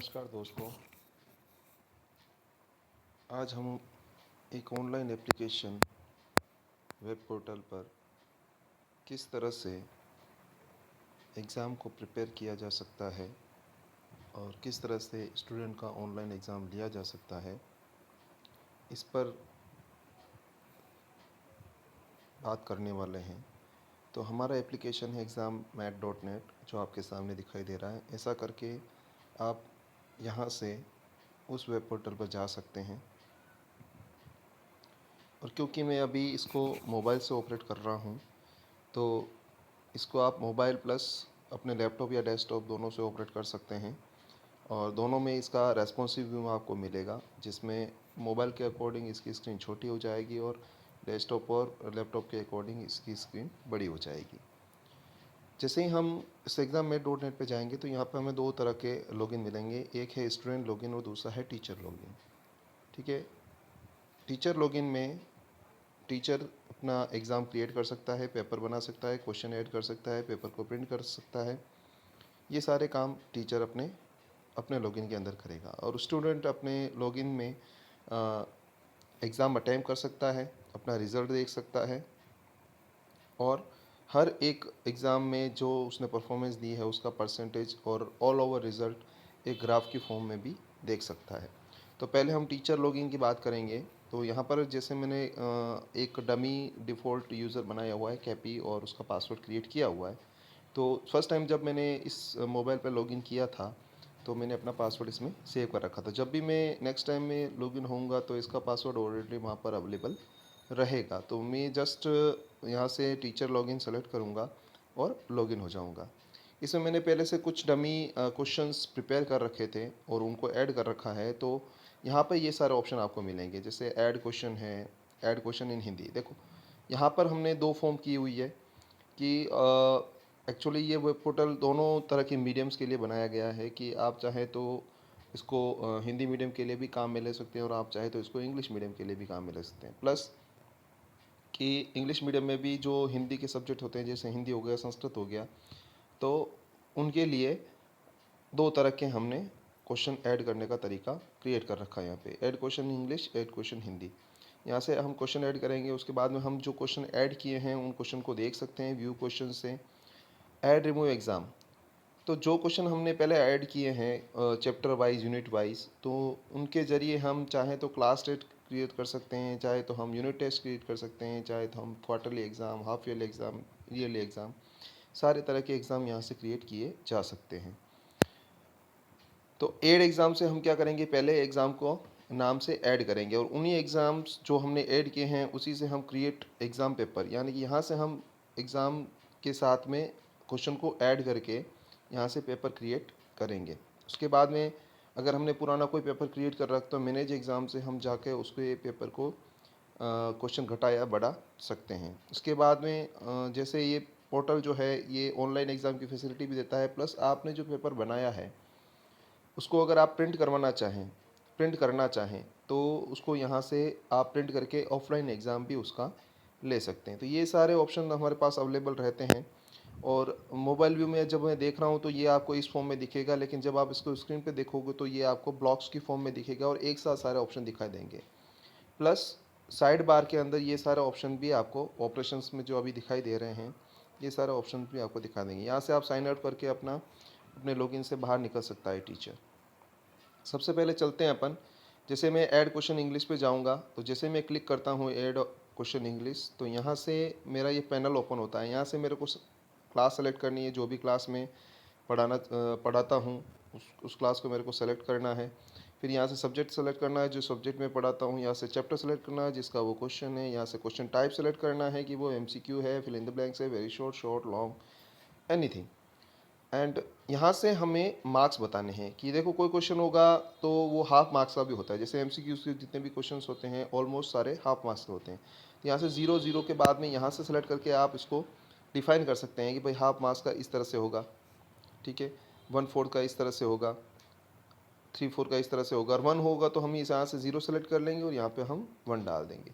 नमस्कार दोस्तों। आज हम एक ऑनलाइन एप्लीकेशन वेब पोर्टल पर किस तरह से एग्ज़ाम को प्रिपेयर किया जा सकता है और किस तरह से स्टूडेंट का ऑनलाइन एग्ज़ाम लिया जा सकता है, इस पर बात करने वाले हैं। तो हमारा एप्लीकेशन है exammat.net, जो आपके सामने दिखाई दे रहा है। ऐसा करके आप यहाँ से उस वेब पोर्टल पर जा सकते हैं। और क्योंकि मैं अभी इसको मोबाइल से ऑपरेट कर रहा हूँ, तो इसको आप मोबाइल प्लस अपने लैपटॉप या डेस्कटॉप दोनों से ऑपरेट कर सकते हैं। और दोनों में इसका रेस्पॉन्सिव व्यू आपको मिलेगा, जिसमें मोबाइल के अकॉर्डिंग इसकी स्क्रीन छोटी हो जाएगी और डेस्कटॉप और लैपटॉप के अकॉर्डिंग इसकी स्क्रीन बड़ी हो जाएगी। जैसे ही हम इस exammat.net पे जाएंगे तो यहाँ पर हमें दो तरह के लॉगिन मिलेंगे। एक है स्टूडेंट लॉगिन और दूसरा है टीचर लॉगिन। ठीक है। टीचर लॉगिन में टीचर अपना एग्ज़ाम क्रिएट कर सकता है, पेपर बना सकता है, क्वेश्चन ऐड कर सकता है, पेपर को प्रिंट कर सकता है। ये सारे काम टीचर अपने अपने लॉगिन के अंदर करेगा। और स्टूडेंट अपने लॉगिन में एग्ज़ाम अटैम्प्ट कर सकता है, अपना रिज़ल्ट देख सकता है और हर एक एग्ज़ाम में जो उसने परफॉर्मेंस दी है उसका परसेंटेज और ऑल ओवर रिज़ल्ट एक ग्राफ की फॉर्म में भी देख सकता है। तो पहले हम टीचर लॉगिन की बात करेंगे। तो यहाँ पर जैसे मैंने एक डमी डिफ़ॉल्ट यूज़र बनाया हुआ है कैपी, और उसका पासवर्ड क्रिएट किया हुआ है। तो फर्स्ट टाइम जब मैंने इस मोबाइल पर लॉगिन किया था तो मैंने अपना पासवर्ड इसमें सेव कर रखा था। जब भी मैं नेक्स्ट टाइम में लॉगिन होऊंगा तो इसका पासवर्ड ऑलरेडी वहाँ पर अवेलेबल रहेगा। तो मैं जस्ट यहाँ से टीचर लॉगिन सेलेक्ट करूँगा और लॉगिन हो जाऊँगा। इसमें मैंने पहले से कुछ डमी क्वेश्चंस प्रिपेयर कर रखे थे और उनको ऐड कर रखा है। तो यहाँ पर ये सारे ऑप्शन आपको मिलेंगे, जैसे ऐड क्वेश्चन है, ऐड क्वेश्चन इन हिंदी। देखो यहाँ पर हमने दो फॉर्म की हुई है कि एक्चुअली ये वेब पोर्टल दोनों तरह के मीडियम्स के लिए बनाया गया है कि आप चाहें तो इसको हिंदी मीडियम के लिए भी काम में ले सकते हैं और आप चाहें तो इसको इंग्लिश मीडियम के लिए भी काम में ले सकते हैं। प्लस कि इंग्लिश मीडियम में भी जो हिंदी के सब्जेक्ट होते हैं, जैसे हिंदी हो गया, संस्कृत हो गया, तो उनके लिए दो तरह के हमने क्वेश्चन ऐड करने का तरीका क्रिएट कर रखा है। यहाँ पे add question English, add question Hindi. यहाँ से हम क्वेश्चन ऐड करेंगे, उसके बाद में हम जो क्वेश्चन ऐड किए हैं उन क्वेश्चन को देख सकते हैं व्यू क्वेश्चन से। ऐड रिमूव एग्ज़ाम, तो जो क्वेश्चन हमने पहले ऐड किए हैं चैप्टर वाइज, यूनिट वाइज, तो उनके ज़रिए हम चाहें तो क्लास टेस्ट क्रिएट कर सकते हैं, चाहे तो हम यूनिट टेस्ट क्रिएट कर सकते हैं, चाहे तो हम quarterly exam, half yearly exam, yearly exam, सारे तरह के एग्ज़ाम यहाँ से क्रिएट किए जा सकते हैं। तो ऐड एग्ज़ाम से हम क्या करेंगे, पहले एग्ज़ाम को नाम से ऐड करेंगे और उन्हीं एग्ज़ाम्स जो हमने ऐड किए हैं उसी से हम क्रिएट एग्ज़ाम पेपर, यानी कि यहाँ से हम एग्ज़ाम के साथ में क्वेश्चन को ऐड करके यहाँ से पेपर क्रिएट करेंगे। उसके बाद में अगर हमने पुराना कोई पेपर क्रिएट कर रखा तो मैनेज एग्ज़ाम से हम जाके उसके पेपर को क्वेश्चन घटा या बढ़ा सकते हैं। उसके बाद में जैसे ये पोर्टल जो है ये ऑनलाइन एग्ज़ाम की फैसिलिटी भी देता है, प्लस आपने जो पेपर बनाया है उसको अगर आप प्रिंट करना चाहें तो उसको यहाँ से आप प्रिंट करके ऑफलाइन एग्ज़ाम भी उसका ले सकते हैं। तो ये सारे ऑप्शन हमारे पास अवेलेबल रहते हैं। और मोबाइल व्यू में जब मैं देख रहा हूँ तो ये आपको इस फॉर्म में दिखेगा, लेकिन जब आप इसको स्क्रीन पे देखोगे तो ये आपको ब्लॉक्स की फॉर्म में दिखेगा और एक साथ सारे ऑप्शन दिखाई देंगे। प्लस साइड बार के अंदर ये सारे ऑप्शन भी आपको ऑपरेशंस में जो अभी दिखाई दे रहे हैं, ये सारे ऑप्शन भी आपको दिखा देंगे। यहाँ से आप साइन आउट करके अपने लॉगिन से बाहर निकल सकता है टीचर। सबसे पहले चलते हैं अपन, जैसे मैं ऐड क्वेश्चन इंग्लिश पे जाऊंगा तो जैसे मैं क्लिक करता हूँ ऐड क्वेश्चन इंग्लिश, तो यहाँ से मेरा ये पैनल ओपन होता है। यहाँ से मेरे को क्लास सेलेक्ट करनी है, जो भी क्लास में पढ़ाता हूँ उस क्लास को मेरे को सेलेक्ट करना है। फिर यहाँ से सब्जेक्ट सेलेक्ट करना है, जो सब्जेक्ट में पढ़ाता हूँ। यहाँ से चैप्टर सेलेक्ट करना है जिसका वो क्वेश्चन है। यहाँ से क्वेश्चन टाइप सेलेक्ट करना है कि वो MCQ है, फिल इन द ब्लैंक्स है, very short, short, long, anything. And यहाँ से हमें मार्क्स बताने हैं कि देखो कोई क्वेश्चन होगा तो वो हाफ मार्क्स का भी होता है। जैसे MCQ के जितने भी क्वेश्चंस होते हैं ऑलमोस्ट सारे हाफ मार्क्स के होते हैं। तो यहाँ से 0 0 के बाद में यहाँ से सेलेक्ट करके आप इसको डिफाइन कर सकते हैं कि भाई हाफ मार्क्स का इस तरह से होगा, ठीक है, 1/4 का इस तरह से होगा, 3/4 का इस तरह से होगा। और 1 होगा तो हम यहाँ से 0 सेलेक्ट कर लेंगे और यहाँ पे हम 1 डाल देंगे।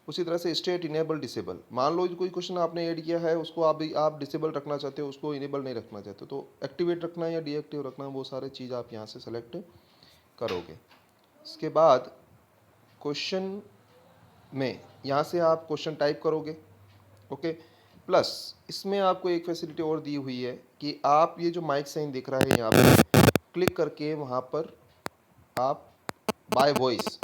उसी तरह से स्टेट इनेबल डिसेबल, मान लो कोई क्वेश्चन आपने ऐड किया है, उसको आप डिसेबल रखना चाहते हो, उसको इनेबल नहीं रखना चाहते हो, तो एक्टिवेट रखना है या डीएक्टिव रखना है, वो सारे चीज़ आप यहाँ से सेलेक्ट करोगे। इसके बाद क्वेश्चन में यहाँ से आप क्वेश्चन टाइप करोगे। ओके, प्लस इसमें आपको एक फैसिलिटी और दी हुई है कि आप ये जो माइक साइन दिख रहा है यहाँ पे क्लिक करके वहाँ पर आप बाय वॉइस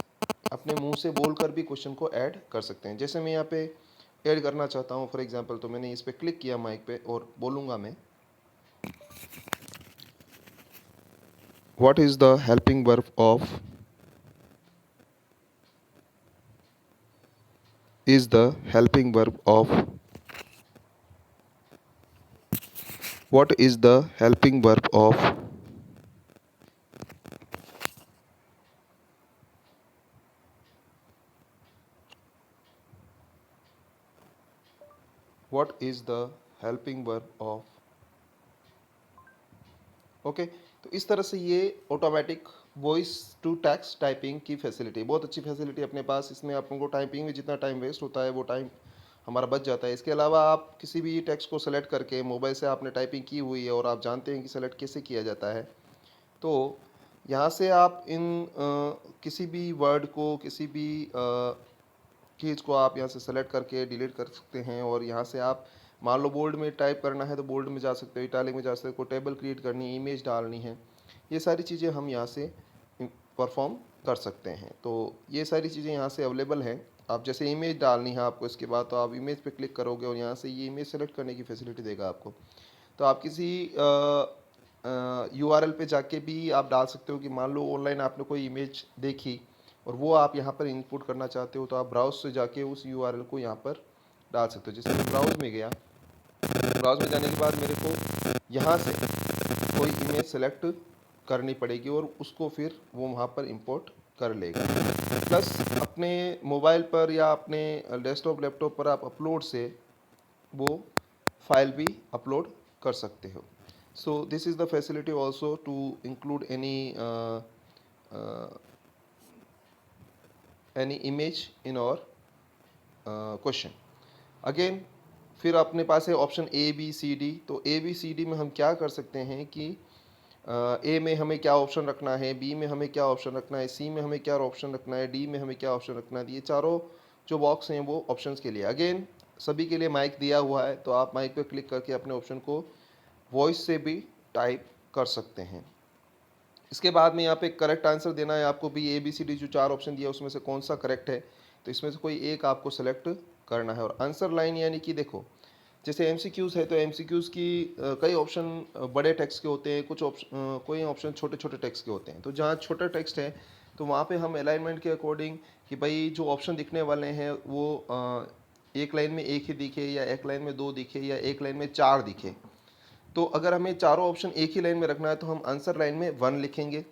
अपने मुंह से बोलकर भी क्वेश्चन को ऐड कर सकते हैं। जैसे मैं यहाँ पे ऐड करना चाहता हूँ फॉर एग्जांपल, तो मैंने इस पर क्लिक किया माइक पे और बोलूँगा मैं, what is the helping verb of, is the helping verb of, what is the helping verb of, what is the helping verb of। Okay, तो इस तरह से ये automatic voice to text typing की फैसिलिटी, बहुत अच्छी फैसिलिटी अपने पास। इसमें आपको टाइपिंग में जितना टाइम वेस्ट होता है वो टाइम हमारा बच जाता है। इसके अलावा आप किसी भी टेक्स्ट को सेलेक्ट करके मोबाइल से आपने टाइपिंग की हुई है और आप जानते हैं कि सेलेक्ट कैसे किया जाता है, तो यहाँ से आप किसी भी वर्ड को, किसी भी चीज़ को आप यहाँ से सेलेक्ट करके डिलीट कर सकते हैं। और यहाँ से आप मान लो बोल्ड में टाइप करना है तो बोल्ड में जा सकते हो, इटालिक में जा सकते हो, कोई टेबल क्रिएट करनी है, इमेज डालनी है, ये सारी चीज़ें हम यहाँ से परफॉर्म कर सकते हैं। तो ये सारी चीज़ें यहाँ से अवेलेबल हैं। आप जैसे इमेज डालनी है आपको, इसके बाद तो आप इमेज पे क्लिक करोगे और यहाँ से ये इमेज सेलेक्ट करने की फैसिलिटी देगा आपको। तो आप किसी यूआरएल पे जाके भी आप डाल सकते हो कि मान लो ऑनलाइन आपने कोई इमेज देखी और वो आप यहाँ पर इनपुट करना चाहते हो, तो आप ब्राउज से जाके उस यूआरएल को यहाँ पर डाल सकते हो। जैसे मैं ब्राउज में गया, ब्राउज में जाने के बाद मेरे को यहाँ से कोई इमेज सेलेक्ट करनी पड़ेगी और उसको फिर वो वहाँ पर इंपोर्ट कर लेगा। प्लस अपने मोबाइल पर या अपने डेस्कटॉप लैपटॉप पर आप अपलोड से वो फाइल भी अपलोड कर सकते हो। So this is the facility also to include any image in our question. Again फिर अपने पास है option A B C D. तो ए बी सी डी में हम क्या कर सकते हैं कि ए में हमें क्या ऑप्शन रखना है, बी में हमें क्या ऑप्शन रखना है, सी में हमें क्या ऑप्शन रखना है, डी में हमें क्या ऑप्शन रखना है। ये चारों जो बॉक्स हैं वो ऑप्शंस के लिए। अगेन सभी के लिए माइक दिया हुआ है, तो आप माइक पे क्लिक करके अपने ऑप्शन को वॉइस से भी टाइप कर सकते हैं। इसके बाद में यहाँ पे करेक्ट आंसर देना है आपको भी, ए बी सी डी जो चार ऑप्शन दिया उसमें से कौन सा करेक्ट है, तो इसमें से कोई एक आपको सेलेक्ट करना है। और आंसर लाइन यानी कि देखो जैसे एमसीक्यूज़ है तो एमसीक्यूज़ की कई ऑप्शन बड़े टेक्स्ट के होते हैं, कुछ ऑप्शन कोई ऑप्शन छोटे छोटे टेक्स्ट के होते हैं। तो जहाँ छोटा टेक्स्ट है तो वहाँ पे हम अलाइनमेंट के अकॉर्डिंग कि भाई जो ऑप्शन दिखने वाले हैं वो एक लाइन में एक ही दिखे या एक लाइन में दो दिखे या एक लाइन में चार दिखे। तो अगर हमें चारों ऑप्शन एक ही लाइन में रखना है तो हम आंसर लाइन में 1 लिखेंगे।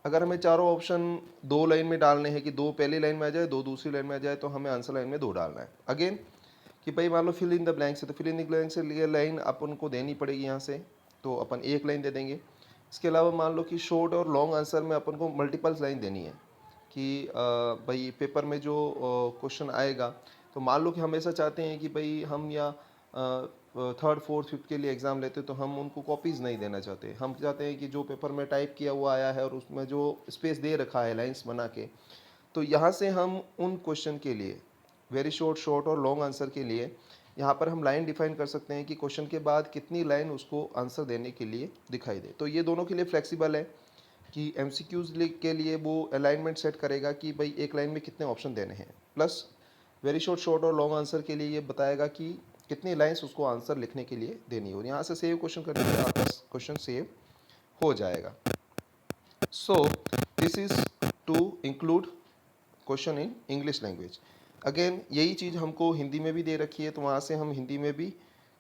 अगर हमें चारों ऑप्शन दो लाइन में डालने हैं कि दो पहली लाइन में आ जाए दो दूसरी लाइन में आ जाए, तो हमें आंसर लाइन में 2 डालना है। अगेन कि भाई मान लो फिल इन द ब्लैंक्स है तो फिल इन द ब्लैंक्स से लिए लाइन अपन को देनी पड़ेगी यहाँ से, तो अपन एक लाइन दे देंगे। इसके अलावा मान लो कि शॉर्ट और लॉन्ग आंसर में अपन को मल्टीपल्स लाइन देनी है कि भाई पेपर में जो क्वेश्चन आएगा, तो मान लो कि हम ऐसा चाहते हैं कि भाई हम या थर्ड फोर्थ फिफ्थ के लिए एग्ज़ाम लेते तो हम उनको कॉपीज़ नहीं देना चाहते। हम चाहते हैं कि जो पेपर में टाइप किया हुआ आया है और उसमें जो स्पेस दे रखा है लाइंस बना के, तो यहाँ से हम उन क्वेश्चन के लिए वेरी शॉर्ट, शॉर्ट और लॉन्ग आंसर के लिए यहाँ पर हम लाइन डिफाइन कर सकते हैं कि क्वेश्चन के बाद कितनी लाइन उसको आंसर देने के लिए दिखाई दे। तो ये दोनों के लिए फ्लेक्सिबल है कि एमसीक्यूज़ के लिए वो अलाइनमेंट सेट करेगा कि भाई एक लाइन में कितने ऑप्शन देने हैं, प्लस वेरी शॉर्ट, शॉर्ट और लॉन्ग आंसर के लिए ये बताएगा कि कितनी लाइंस उसको आंसर लिखने के लिए देनी हो। यहाँ से सेव क्वेश्चन करने से आपका क्वेश्चन सेव हो जाएगा। So this is to include question in English language. Again यही चीज़ हमको हिंदी में भी दे रखी है, तो वहाँ से हम हिंदी में भी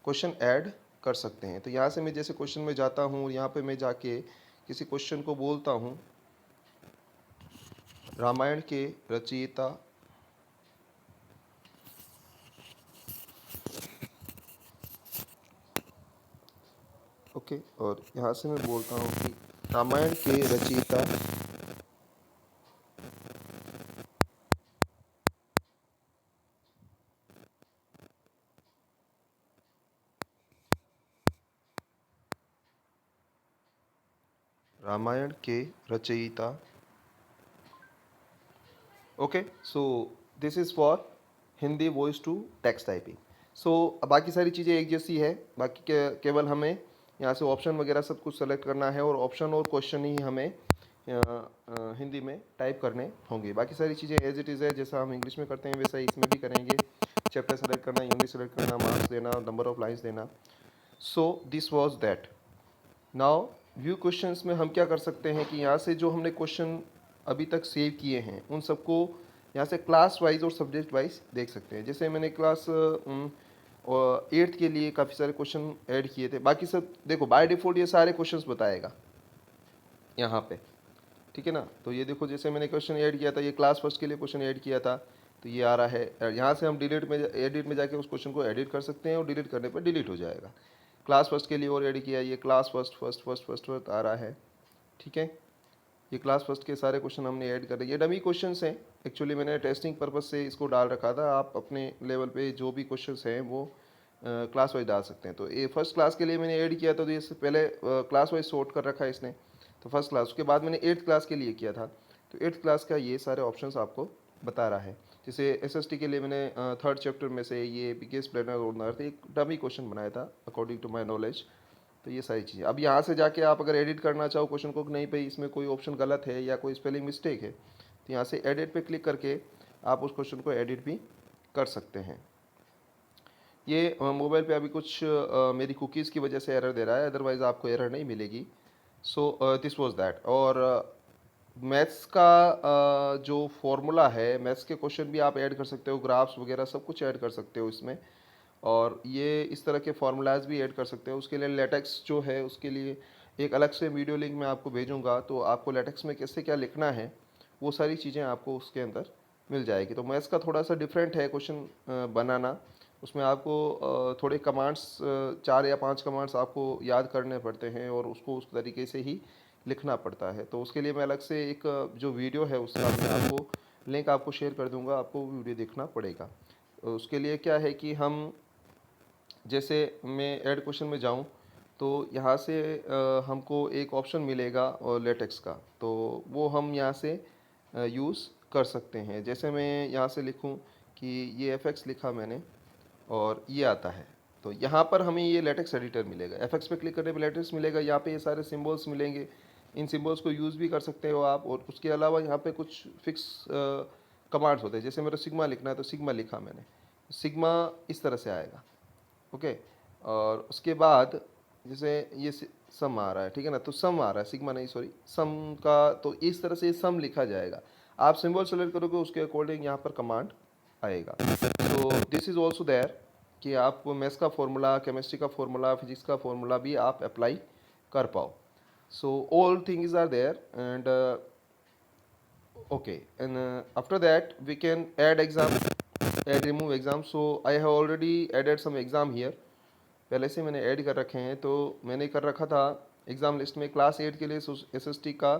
क्वेश्चन ऐड कर सकते हैं। तो यहाँ से मैं जैसे क्वेश्चन में जाता हूँ, यहाँ पे मैं जाके किसी क्वेश्चन को बोलता हूँ, रामायण के रचयिता ओके, और यहाँ से मैं बोलता हूँ कि रामायण के रचयिता रामायण के रचयिता। Okay, so this is for Hindi voice to text typing. So बाकी सारी चीज़ें एक जैसी है, बाकी केवल हमें यहाँ से ऑप्शन वगैरह सब कुछ सेलेक्ट करना है और ऑप्शन और क्वेश्चन ही हमें हिंदी में टाइप करने होंगे। बाकी सारी चीज़ें एज इट इज़ है, जैसा हम इंग्लिश में करते हैं वैसा ही इसमें भी करेंगे। चैप्टर सेलेक्ट करना, यूनिट सेलेक्ट करना, मार्क्स देना, नंबर ऑफ लाइन्स देना। So this was that. Now view questions में हम क्या कर सकते हैं कि यहाँ से जो हमने क्वेश्चन अभी तक सेव किए हैं उन सबको यहाँ से क्लास वाइज और सब्जेक्ट वाइज देख सकते हैं। जैसे मैंने क्लास 8th के लिए काफ़ी सारे क्वेश्चन ऐड किए थे। बाकी सब देखो बाय डिफ़ॉल्ट ये सारे क्वेश्चंस बताएगा यहाँ पे, ठीक है ना। तो ये देखो जैसे मैंने क्वेश्चन ऐड किया था, ये क्लास फर्स्ट के लिए क्वेश्चन ऐड किया था, तो ये आ रहा है। यहाँ से हम एडिट में जाके उस क्वेश्चन को एडिट कर सकते हैं और डिलीट करने पर डिलीट हो जाएगा। क्लास फर्स्ट के लिए और ऐड किया, ये क्लास फर्स्ट आ रहा है, ठीक है। ये क्लास फर्स्ट के सारे क्वेश्चन हमने ऐड कर दिए। ये डमी क्वेश्चंस हैं, एक्चुअली मैंने टेस्टिंग पर्पस से इसको डाल रखा था। आप अपने लेवल पे जो भी क्वेश्चंस हैं वो क्लास वाइज डाल सकते हैं। तो ये फर्स्ट क्लास के लिए मैंने ऐड किया था, तो ये पहले क्लास वाइज सॉर्ट कर रखा है इसने, तो फर्स्ट क्लास। उसके बाद मैंने 8th क्लास के लिए किया था, तो 8th क्लास का ये सारे ऑप्शंस आपको बता रहा है। जैसे एसएसटी के लिए मैंने 3rd चैप्टर में से ये बिगेस्ट प्लेनेट ऑन अर्थ एक डमी क्वेश्चन बनाया था अकॉर्डिंग टू माई नॉलेज। तो ये सारी चीज़ें अब यहाँ से जाके आप अगर एडिट करना चाहो क्वेश्चन को कि नहीं भाई इसमें कोई ऑप्शन गलत है या कोई स्पेलिंग मिस्टेक है, तो यहाँ से एडिट पे क्लिक करके आप उस क्वेश्चन को एडिट भी कर सकते हैं। ये मोबाइल पे अभी कुछ मेरी कुकीज़ की वजह से एरर दे रहा है, अदरवाइज़ आपको एरर नहीं मिलेगी। So this was that. और मैथ्स का जो फॉर्मूला है, मैथ्स के क्वेश्चन भी आप ऐड कर सकते हो, ग्राफ्स वगैरह सब कुछ ऐड कर सकते हो इसमें। और ये इस तरह के फार्मूलाज भी ऐड कर सकते हो। उसके लिए लेटेक्स जो है उसके लिए एक अलग से वीडियो लिंक मैं आपको भेजूंगा, तो आपको लेटेक्स में कैसे क्या लिखना है वो सारी चीज़ें आपको उसके अंदर मिल जाएगी। तो मैथ्स का थोड़ा सा डिफरेंट है क्वेश्चन बनाना। उसमें आपको थोड़े कमांड्स 4 या 5 कमांड्स आपको याद करने पड़ते हैं और उसको उस तरीके से ही लिखना पड़ता है। तो उसके लिए मैं अलग से एक जो वीडियो है उसका मैं आपको लिंक आपको शेयर कर दूंगा, आपको वीडियो देखना पड़ेगा। उसके लिए क्या है कि हम जैसे मैं ऐड क्वेश्चन में जाऊं तो यहाँ से हमको एक ऑप्शन मिलेगा और लेटेक्स का, तो वो हम यहाँ से यूज़ कर सकते हैं। जैसे मैं यहाँ से लिखूँ कि ये एफ लिखा मैंने और ये आता है, तो यहाँ पर हमें ये लेटेक्स एडिटर मिलेगा। एफ पे क्लिक करने पर लेटेक्स मिलेगा, यहाँ पे ये सारे सिम्बल्स मिलेंगे। इन सिम्बल्स को यूज़ भी कर सकते हो आप। और उसके अलावा यहाँ पे कुछ फिक्स कमांड्स होते हैं। जैसे मेरा सिग्मा लिखना है तो सिग्मा लिखा मैंने, सिग्मा इस तरह से आएगा, ओके। और उसके बाद जैसे ये सम आ रहा है, ठीक है ना, तो सम आ रहा है, सिग्मा नहीं सॉरी सम का, तो इस तरह से सम लिखा जाएगा। आप सिंबल सेलेक्ट करोगे उसके अकॉर्डिंग यहाँ पर कमांड आएगा। तो दिस इज़ ऑल्सो देयर कि आप मैथ्स का फॉर्मूला, केमिस्ट्री का फॉर्मूला, फिजिक्स का फॉर्मूला भी आप अप्लाई कर पाओ। So all things are there and okay, and after that we can add exam, add remove exam. So I have already added some exam here, पहले से मैंने add कर रखे हैं। तो मैंने कर रखा था एग्ज़ाम लिस्ट में क्लास 8 के लिए एसएसटी का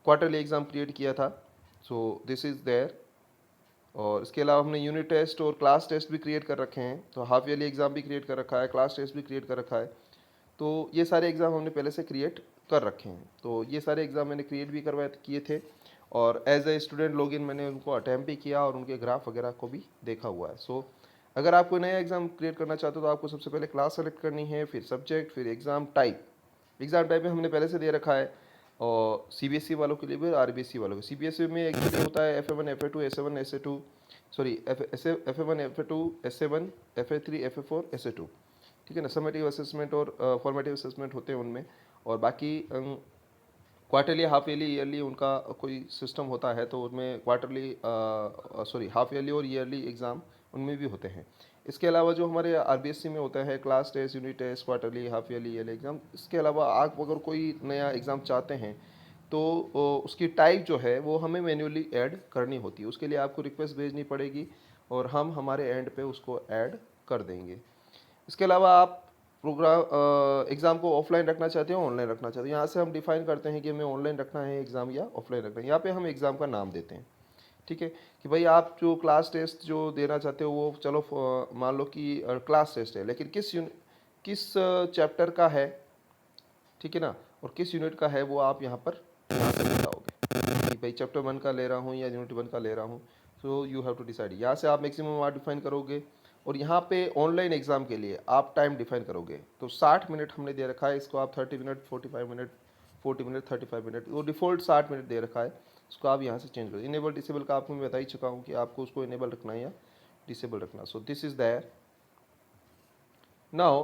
क्वार्टरली एग्ज़ाम क्रिएट किया था, सो दिस इज़ देयर। और इसके अलावा हमने यूनिट टेस्ट और क्लास टेस्ट भी क्रिएट कर रखे हैं, तो हाफ ईयरली एग्ज़ाम भी क्रिएट कर रखा है, क्लास टेस्ट भी क्रिएट कर रखा है। तो ये सारे एग्ज़ाम हमने पहले से क्रिएट कर रखे हैं। तो ये सारे एग्ज़ाम मैंने क्रिएट भी करवाए किए थे और एज ए स्टूडेंट लॉगिन मैंने उनको अटैम्प्ट भी किया और उनके ग्राफ वगैरह को भी देखा हुआ है। सो अगर आप कोई नया एग्ज़ाम क्रिएट करना चाहते हो तो आपको सबसे पहले क्लास सेलेक्ट करनी है, फिर सब्जेक्ट, फिर एग्ज़ाम टाइप। एग्ज़ाम टाइप में हमने पहले से दे रखा है और सीबीएसई वालों के लिए भी, आरबीएसई वालों के। सीबीएसई में एक्चुअली होता है FA1 FA2 SA1 SA2, sorry FA1 FA2 SA1 FA3 FA4 SA2, ठीक है ना। समेटिव असेसमेंट और फॉर्मेटिव असेसमेंट होते हैं उनमें। और बाकी क्वार्टरली, हाफ ईयरली, ईयरली उनका कोई सिस्टम होता है, तो उनमें क्वार्टरली सॉरी हाफ ईयरली और ईयरली एग्ज़ाम उनमें भी होते हैं। इसके अलावा जो हमारे आरबीएससी में होता है class test, unit test, quarterly, half yearly, yearly exam. इसके अलावा आप अगर कोई नया एग्ज़ाम चाहते हैं तो उसकी टाइप जो है वो हमें मैन्युअली ऐड करनी होती है। उसके लिए आपको रिक्वेस्ट भेजनी पड़ेगी और हम हमारे एंड पे उसको ऐड कर देंगे। इसके अलावा आप प्रोग्राम एग्ज़ाम को ऑफलाइन रखना चाहते हो, ऑनलाइन रखना चाहते हो, यहाँ से हम डिफाइन करते हैं कि हमें ऑनलाइन रखना है एग्ज़ाम या ऑफलाइन रखना है। यहाँ पे हम एग्ज़ाम का नाम देते हैं, ठीक है, कि भाई आप जो क्लास टेस्ट जो देना चाहते हो वो चलो मान लो कि क्लास टेस्ट है, लेकिन किस चैप्टर का है, ठीक है ना, और किस यूनिट का है वो आप यहाँ से बताओगे कि भाई चैप्टर 1 का ले रहा हूँ या यूनिट 1 का ले रहा हूँ। So you have to decide. यहाँ से आप मैक्सिमम मार्क डिफाइन करोगे और यहाँ पे ऑनलाइन एग्जाम के लिए आप टाइम डिफाइन करोगे। तो 60 मिनट हमने दे रखा है, इसको आप 30 मिनट, 45 मिनट, 40 मिनट, 35 मिनट, वो डिफ़ॉल्ट 60 मिनट दे रखा है, इसको आप यहाँ से चेंज करो। इनेबल डिसेबल का आपको मैं बता ही चुका हूँ कि आपको उसको इनेबल रखना है या डिसेबल रखना। So this is there. Now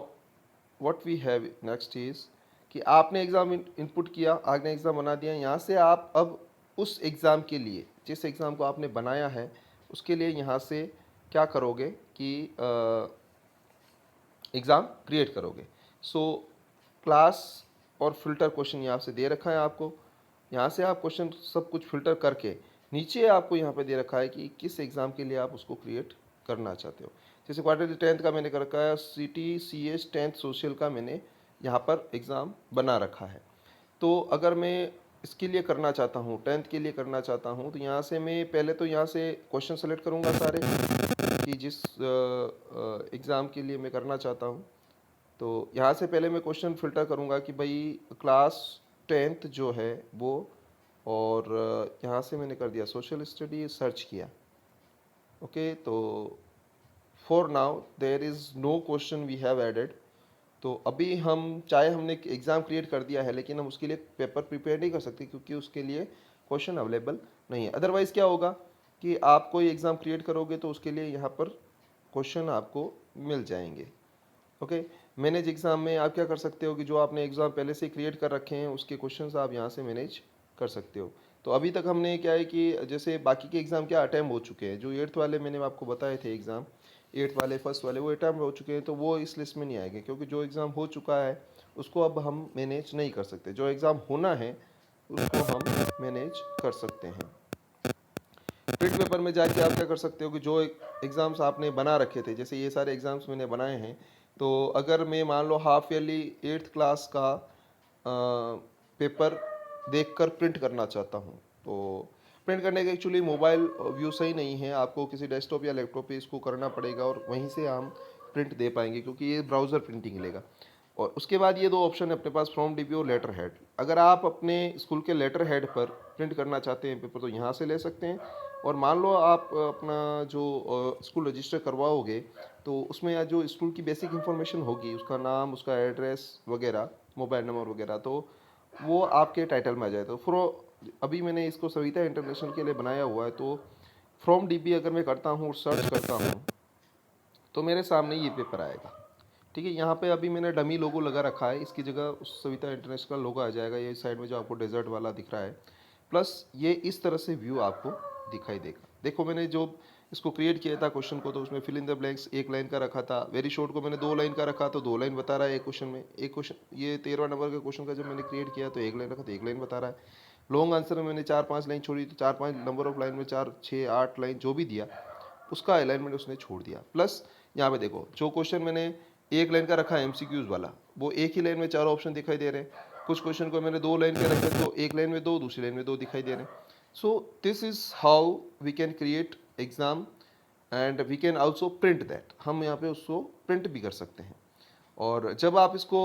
what we have next is कि आपने एग्ज़ाम इनपुट किया, आपने एग्ज़ाम बना दिया। यहाँ से आप अब उस एग्ज़ाम के लिए, जिस एग्ज़ाम को आपने बनाया है उसके लिए यहाँ से क्या करोगे कि एग्ज़ाम क्रिएट करोगे। सो क्लास और फिल्टर क्वेश्चन यहाँ से दे रखा है आपको। यहाँ से आप क्वेश्चन सब कुछ फिल्टर करके नीचे आपको यहाँ पे दे रखा है कि किस एग्ज़ाम के लिए आप उसको क्रिएट करना चाहते हो। जैसे क्वार्टरली 10th का मैंने कर रखा है, सिटी CS 10th सोशल का मैंने यहाँ पर एग्ज़ाम बना रखा है। तो अगर मैं इसके लिए करना चाहता हूँ, 10th के लिए करना चाहता हूँ, तो यहाँ से मैं पहले तो यहाँ से क्वेश्चन सेलेक्ट करूँगा सारे कि जिस एग्ज़ाम के लिए मैं करना चाहता हूँ। तो यहाँ से पहले मैं क्वेश्चन फ़िल्टर करूँगा कि भाई क्लास 10th जो है वो, और यहाँ से मैंने कर दिया सोशल स्टडी, सर्च किया। ओके, तो for now there is no question we have added. तो अभी हम चाहे हमने एग्ज़ाम क्रिएट कर दिया है लेकिन हम उसके लिए पेपर प्रिपेयर नहीं कर सकते क्योंकि उसके लिए क्वेश्चन अवेलेबल नहीं है। अदरवाइज़ क्या होगा कि आप कोई एग्ज़ाम क्रिएट करोगे तो उसके लिए यहाँ पर क्वेश्चन आपको मिल जाएंगे। ओके, मैनेज एग्ज़ाम में आप क्या कर सकते हो कि जो आपने एग्ज़ाम पहले से क्रिएट कर रखे हैं उसके क्वेश्चंस आप यहाँ से मैनेज कर सकते हो। तो अभी तक हमने क्या है कि जैसे बाकी के एग्ज़ाम क्या अटैम्प्ट हो चुके हैं, जो 8th वाले मैंने आपको बताए थे एग्ज़ाम, 8th वाले, फर्स्ट वाले, वो अटैम्प्ट हो चुके हैं, तो वो इस लिस्ट में नहीं आएंगे क्योंकि जो एग्ज़ाम हो चुका है उसको अब हम मैनेज नहीं कर सकते। जो एग्ज़ाम होना है उसको हम मैनेज कर सकते हैं। प्रिंट पेपर में जाके आप क्या कर सकते हो कि जो एग्ज़ाम्स आपने बना रखे थे, जैसे ये सारे एग्ज़ाम्स मैंने बनाए हैं, तो अगर मैं मान लो हाफ ईयरली 8th क्लास का पेपर देखकर प्रिंट करना चाहता हूँ, तो प्रिंट करने का एक्चुअली मोबाइल व्यू सही नहीं है, आपको किसी डेस्कटॉप या लैपटॉप पे इसको करना पड़ेगा और वहीं से हम प्रिंट दे पाएंगे क्योंकि ये ब्राउज़र प्रिंटिंग लेगा। और उसके बाद ये दो ऑप्शन है अपने पास, फ्रॉम डीबी और लेटर हेड। अगर आप अपने स्कूल के लेटर हेड पर प्रिंट करना चाहते हैं पेपर तो यहाँ से ले सकते हैं। और मान लो आप अपना जो स्कूल रजिस्टर करवाओगे तो उसमें या जो स्कूल की बेसिक इन्फॉर्मेशन होगी, उसका नाम, उसका एड्रेस वगैरह, मोबाइल नंबर वगैरह, तो वो आपके टाइटल में आ जाए। तो अभी मैंने इसको सविता इंटरनेशनल के लिए बनाया हुआ है, तो फ्रॉम डीबी अगर मैं करता हूँ और सर्च करता हूँ तो मेरे सामने ये पेपर आएगा। ठीक है, यहाँ पे अभी मैंने डमी लोगो लगा रखा है, इसकी जगह उस सविता इंटरनेशनल लोगो आ जाएगा। ये साइड में जो आपको डेजर्ट वाला दिख रहा है, प्लस ये इस तरह से व्यू आपको दिखाई देगा। देखो मैंने जो इसको क्रिएट किया था क्वेश्चन को, तो उसमें fill in the blanks 1 line का रखा था, वेरी शॉर्ट को मैंने 2 लाइन का रखा तो 2 लाइन बता रहा है एक क्वेश्चन में। एक क्वेश्चन ये 13वां नंबर का क्वेश्चन का जब मैंने क्रिएट किया तो 1 लाइन रखा तो 1 लाइन बता रहा है। लॉन्ग आंसर में मैंने 4-5 लाइन छोड़ी तो 4-5 नंबर ऑफ लाइन में 4, 6, 8 लाइन जो भी दिया उसका अलाइनमेंट उसने छोड़ दिया। प्लस यहाँ पे देखो जो क्वेश्चन मैंने 1 लाइन का रखा है एमसीक्यूज वाला, वो एक ही लाइन में 4 ऑप्शन दिखाई दे रहे हैं। कुछ क्वेश्चन को मैंने 2 लाइन के रखे तो एक लाइन में 2, दूसरी लाइन में 2 दिखाई दे रहे हैं। So this is how we can create exam and we can also print that. हम यहाँ पे उसको प्रिंट भी कर सकते हैं। और जब आप इसको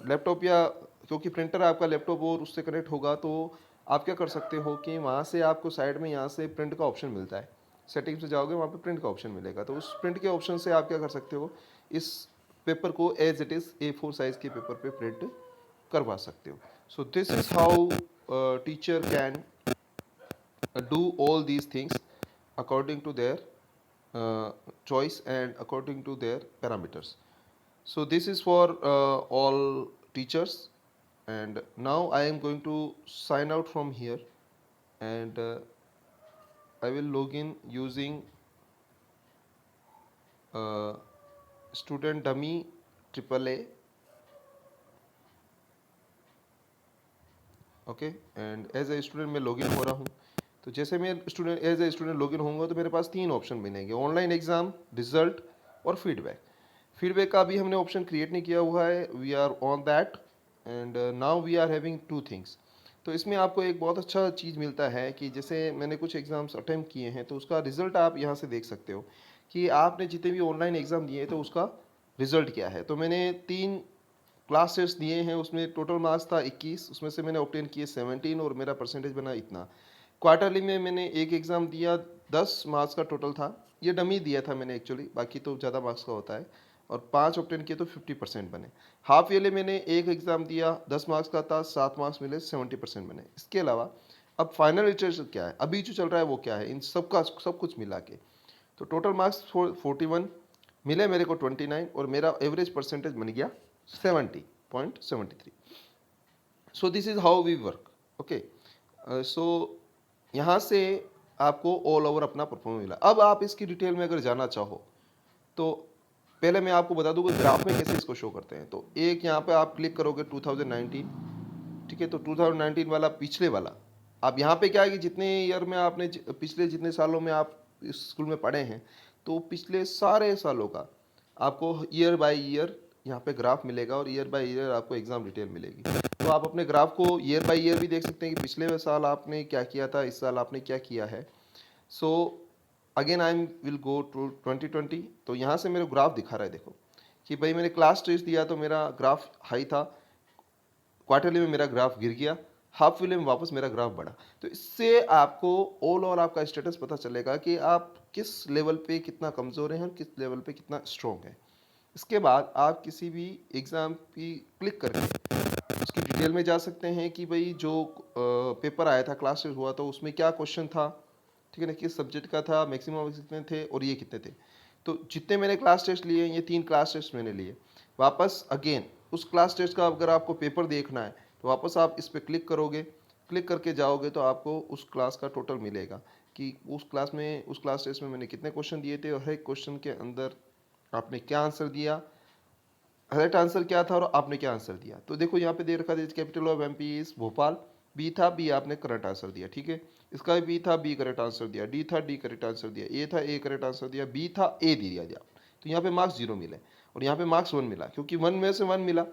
लैपटॉप या, क्योंकि प्रिंटर आपका लैपटॉप और उससे कनेक्ट होगा, तो आप क्या कर सकते हो कि वहाँ से आपको साइड में यहाँ से प्रिंट का ऑप्शन मिलता है। सेटिंग्स में जाओगे वहाँ पे प्रिंट का ऑप्शन मिलेगा, तो उस प्रिंट के ऑप्शन से आप क्या कर सकते हो, इस पेपर को as it is A4 size के पेपर पे प्रिंट करवा सकते हो। So this is how teacher can do all these things according to their choice and according to their parameters. So this is for all teachers, and now I am going to sign out from here, and I will log in using student dummy AAA. Okay, and as a student मैं login हो रहा हूँ। तो जैसे मैं student as a student login होऊंगा तो मेरे पास 3 ऑप्शन बनेंगे, ऑनलाइन एग्जाम, रिजल्ट और फीडबैक। फीडबैक का भी हमने ऑप्शन क्रिएट नहीं किया हुआ है, we are on that, and now we are having 2 things. तो इसमें आपको एक बहुत अच्छा चीज़ मिलता है कि जैसे मैंने कुछ एग्ज़ाम्स अटैम्प्ट किए हैं तो उसका रिजल्ट आप यहाँ से देख सकते हो कि आपने जितने भी ऑनलाइन एग्ज़ाम दिए तो उसका रिजल्ट क्या है। तो मैंने 3 क्लास टेस्ट दिए हैं उसमें टोटल मार्क्स था 21, उसमें से मैंने ऑब्टेन किए 17 और मेरा परसेंटेज बना इतना। क्वार्टरली में मैंने एक एग्ज़ाम दिया, 10 मार्क्स का टोटल था, ये डमी दिया था मैंने एक्चुअली, बाकी तो ज़्यादा मार्क्स का होता है, और 5 ऑब्टेन किए तो 50% बने। हाफ ईयरली मैंने एक एग्ज़ाम दिया, 10 मार्क्स का था, 7 मार्क्स मिले, 70% बने। इसके अलावा अब फाइनल रिजल्ट क्या है, अभी जो चल रहा है वो क्या है, इन सबका सब कुछ मिला के तो टोटल मार्क्स 41 मिले मेरे को 29, और मेरा एवरेज परसेंटेज बन गया 70.73। So this is how we work. Okay, so यहाँ से आपको ऑल ओवर अपना परफॉर्मेंस मिला। अब आप इसकी डिटेल में अगर जाना चाहो तो पहले मैं आपको बता दूँ कि ग्राफ में कैसे इसको शो करते हैं। तो एक यहाँ पे आप क्लिक करोगे 2019, ठीक है, तो 2019 वाला पिछले वाला, अब यहाँ पे क्या है कि जितने ईयर में आपने पिछले जितने सालों में आप इस स्कूल में पढ़े हैं, तो पिछले सारे सालों का आपको ईयर बाय ईयर यहाँ पे ग्राफ मिलेगा, और ईयर बाय ईयर आपको एग्जाम डिटेल मिलेगी। तो आप अपने ग्राफ को ईयर बाय ईयर भी देख सकते हैं कि पिछले साल आपने क्या किया था, इस साल आपने क्या किया है। So again I will go to 2020, तो यहाँ से मेरे ग्राफ दिखा रहा है, देखो कि भाई मैंने क्लास टेस्ट दिया तो मेरा ग्राफ हाई था, क्वार्टरली में मेरा ग्राफ गिर गया, हाफ ईयरली में वापस मेरा ग्राफ बढ़ा। तो इससे आपको ऑल ओवर आपका स्टेटस पता चलेगा कि आप किस लेवल पे कितना कमज़ोर हैं और किस लेवल पे कितना स्ट्रॉन्ग है। इसके बाद आप किसी भी एग्ज़ाम की क्लिक करके उसकी डिटेल में जा सकते हैं कि भाई जो पेपर आया था, क्लास टेस्ट हुआ तो उसमें क्या क्वेश्चन था, ठीक है ना, किस सब्जेक्ट का था, मैक्सिमम कितने थे और ये कितने थे। तो जितने मैंने क्लास टेस्ट लिए, ये 3 क्लास टेस्ट मैंने लिए, वापस अगेन उस क्लास टेस्ट का अगर आपको पेपर देखना है तो वापस आप इस पर क्लिक करोगे, क्लिक करके जाओगे तो आपको उस क्लास का टोटल मिलेगा कि उस क्लास में, उस क्लास टेस्ट में मैंने कितने क्वेश्चन दिए थे और हर एक क्वेश्चन के अंदर आपने क्या आंसर दिया, करेक्ट आंसर क्या था और आपने क्या आंसर दिया। तो देखो यहाँ पे दे रखा था capital of MP is Bhopal, B था, बी आपने करंट आंसर दिया, ठीक है, इसका बी था, बी करेक्ट आंसर दिया, डी था, डी करेक्ट आंसर दिया, ए था, ए करेक्ट आंसर दिया, बी था, ए दिया दिया। तो यहाँ पे मार्क्स 0 मिले और यहाँ पे मार्क्स 1 मिला, क्योंकि 1 में से 1 मिला,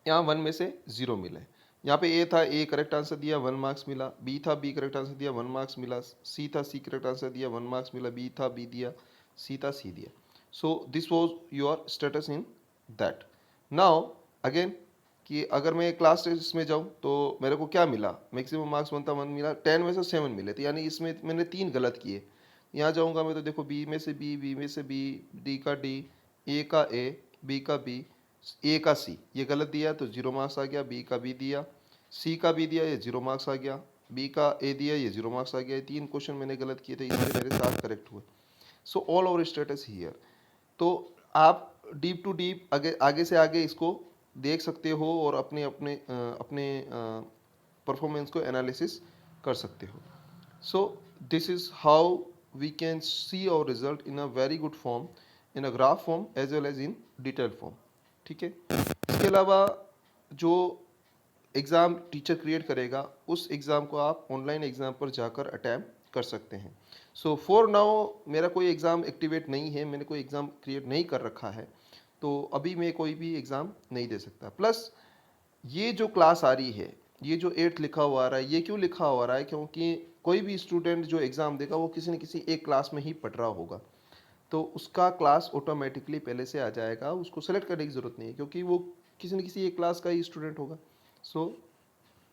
यहाँ 1 में से 0 मिले। यहाँ पे ए था, ए करेक्ट आंसर दिया, 1 मार्क्स मिला, बी था, बी करेक्ट आंसर दिया, 1 मार्क्स मिला, सी था, सी करेक्ट आंसर दिया, 1 मार्क्स मिला, बी था, बी दिया, सी था, सी दिया। So this was your status in that. Now again कि अगर मैं क्लास टेस्ट में जाऊँ तो मेरे को क्या मिला, मैक्सिमम मार्क्स 1 था, 1 मिला, 10 में से 7 मिले, तो यानी इसमें मैंने 3 गलत किए। यहाँ जाऊँगा मैं तो देखो बी में से बी में से बी, डी का डी, ए का ए, बी का बी, ए का सी, ये गलत दिया तो 0 मार्क्स आ गया, बी का बी दिया, सी का बी दिया, ये 0 मार्क्स आ गया, बी का ए दिया, ये 0 मार्क्स आ गया। ये 3 क्वेश्चन मैंने गलत किए थे, इसलिए मेरे 7 करेक्ट हुए। So all over status here. तो आप डीप टू डीप आगे आगे से आगे इसको देख सकते हो और अपने अपने अपने परफॉर्मेंस को एनालिसिस कर सकते हो। So this is how we can see our result in a very good form, in a graph form as well as in detail form, ठीक है। इसके अलावा जो एग्ज़ाम टीचर क्रिएट करेगा उस एग्ज़ाम को आप ऑनलाइन एग्ज़ाम पर जाकर अटैम्प्ट कर सकते हैं। सो फॉर नाउ मेरा कोई एग्ज़ाम एक्टिवेट नहीं है, मैंने कोई एग्ज़ाम क्रिएट नहीं कर रखा है, तो अभी मैं कोई भी एग्ज़ाम नहीं दे सकता। प्लस ये जो क्लास आ रही है, ये जो 8th लिखा हुआ आ रहा है, ये क्यों लिखा हुआ आ रहा है, क्योंकि कोई भी स्टूडेंट जो एग्ज़ाम देगा वो किसी न किसी एक क्लास में ही पढ़ रहा होगा, तो उसका क्लास ऑटोमेटिकली पहले से आ जाएगा, उसको सेलेक्ट करने की ज़रूरत नहीं है क्योंकि वो किसी न किसी एक क्लास का ही स्टूडेंट होगा। So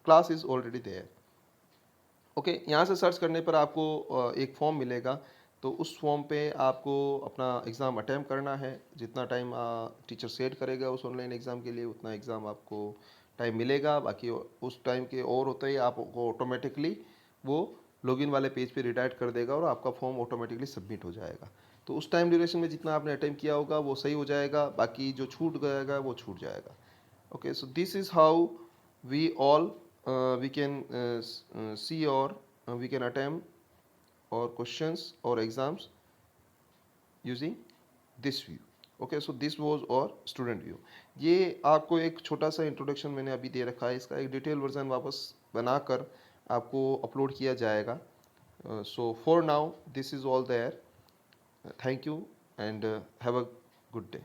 class is already there. Okay, यहाँ से सर्च करने पर आपको एक फॉर्म मिलेगा, तो उस फॉर्म पे आपको अपना एग्ज़ाम अटैम्प्ट करना है। जितना टाइम टीचर सेट करेगा उस ऑनलाइन एग्ज़ाम के लिए उतना एग्ज़ाम आपको टाइम मिलेगा, बाकी उस टाइम के और होते ही आपको ऑटोमेटिकली वो लॉगिन वाले पेज पे रिडायरेक्ट कर देगा और आपका फॉर्म ऑटोमेटिकली सबमिट हो जाएगा। तो उस टाइम ड्यूरेशन में जितना आपने अटैम्प्ट किया होगा वो सही हो जाएगा, बाकी जो छूट जाएगा वो छूट जाएगा। Okay, so this is how we all we can see or we can attempt or questions or exams using this view. Okay, so this was our student view. ये आपको एक छोटा सा इंट्रोडक्शन मैंने अभी दे रखा है, इसका एक डिटेल वर्जन वापस बनाकर आपको अपलोड किया जाएगा। So for now this is all there. Thank you and have a good day.